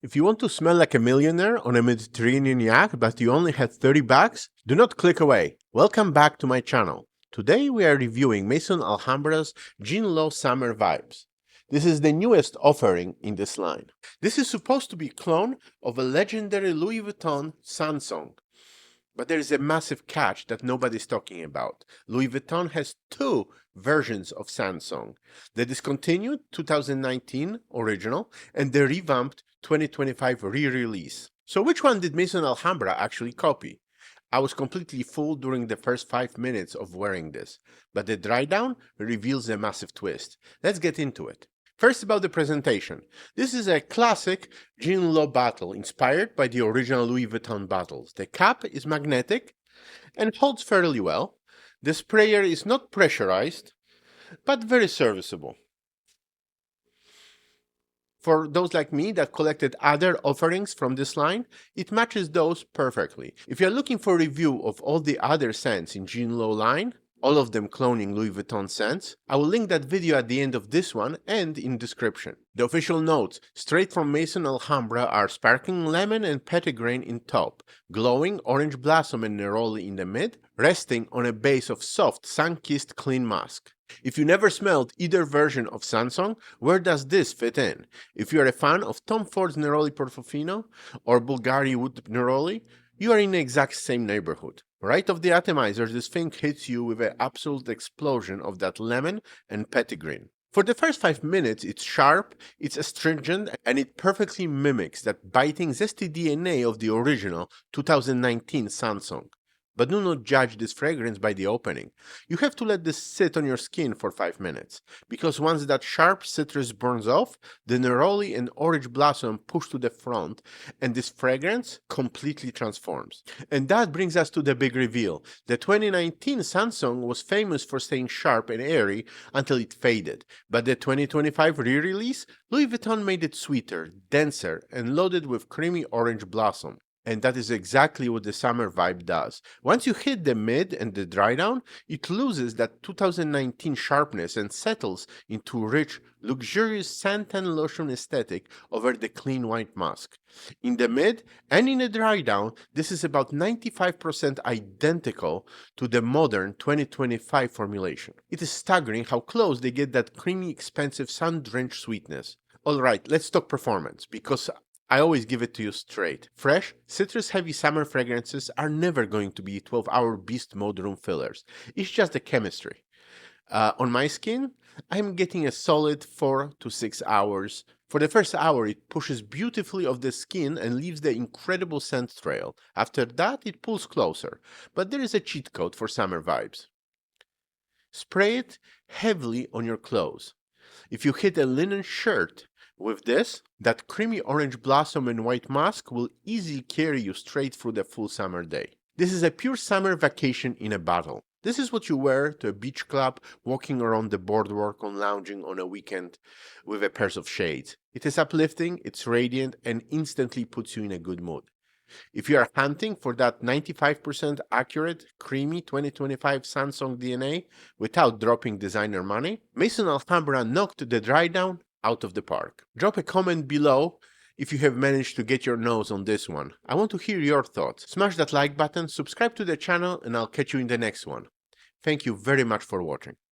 If you want to smell like a millionaire on a Mediterranean yacht but you only had 30 bucks, do not click away. Welcome back to my channel. Today we are reviewing Maison Alhambra's Jean Lowe Summer Vibes. This is the newest offering in this line. This is supposed to be a clone of a legendary Louis Vuitton Sun Song. But there is a massive catch that nobody's talking about. Louis Vuitton has two versions of Sun Song. The discontinued 2019 original and the revamped 2025 re-release. So which one did Maison Alhambra actually copy? I was completely fooled during the first 5 minutes of wearing this, but the dry down reveals a massive twist. Let's get into it. First, about the presentation. This is a classic Jean Lowe bottle inspired by the original Louis Vuitton bottles. The cap is magnetic and holds fairly well. The sprayer is not pressurized, but very serviceable. For those like me that collected other offerings from this line, it matches those perfectly. If you're looking for a review of all the other scents in Jean Lowe line, all of them cloning Louis Vuitton scents, I will link that video at the end of this one and in description. The official notes, straight from Maison Alhambra, are sparkling lemon and petitgrain in top, glowing orange blossom and neroli in the mid, resting on a base of soft, sun-kissed clean musk. If you never smelled either version of Sun Song, where does this fit in? If you are a fan of Tom Ford's Neroli Portofino or Bulgari Wood Neroli, you are in the exact same neighborhood. Right off the atomizer, this thing hits you with an absolute explosion of that lemon and petitgrain. For the first 5 minutes, it's sharp, it's astringent, and it perfectly mimics that biting, zesty DNA of the original 2019 Sun Song. But do not judge this fragrance by the opening. You have to let this sit on your skin for 5 minutes, because once that sharp citrus burns off, the neroli and orange blossom push to the front, and this fragrance completely transforms. And that brings us to the big reveal. The 2019 Sun Song was famous for staying sharp and airy until it faded, but the 2025 re-release, Louis Vuitton made it sweeter, denser, and loaded with creamy orange blossom. And that is exactly what the summer vibe does. Once you hit the mid and the dry down, it loses that 2019 sharpness and settles into rich, luxurious santan lotion aesthetic over the clean white musk. In the mid and in the dry down, this is about 95% identical to the modern 2025 formulation. It is staggering how close they get that creamy, expensive, sun-drenched sweetness. Alright, let's talk performance, because I always give it to you straight. Fresh, citrus-heavy summer fragrances are never going to be 12-hour beast mode room fillers. It's just the chemistry. On my skin, I'm getting a solid 4 to 6 hours. For the first hour, it pushes beautifully off the skin and leaves the incredible scent trail. After that, it pulls closer. But there is a cheat code for summer vibes. Spray it heavily on your clothes. If you hit a linen shirt with this, that creamy orange blossom and white musk will easily carry you straight through the full summer day. This is a pure summer vacation in a bottle. This is what you wear to a beach club, walking around the boardwalk or lounging on a weekend with a pair of shades. It is uplifting, it's radiant, and instantly puts you in a good mood. If you are hunting for that 95% accurate, creamy 2025 Sun Song DNA without dropping designer money, Maison Alhambra knocked the dry down out of the park. Drop a comment below if you have managed to get your nose on this one. I want to hear your thoughts. Smash that like button, subscribe to the channel, and I'll catch you in the next one. Thank you very much for watching.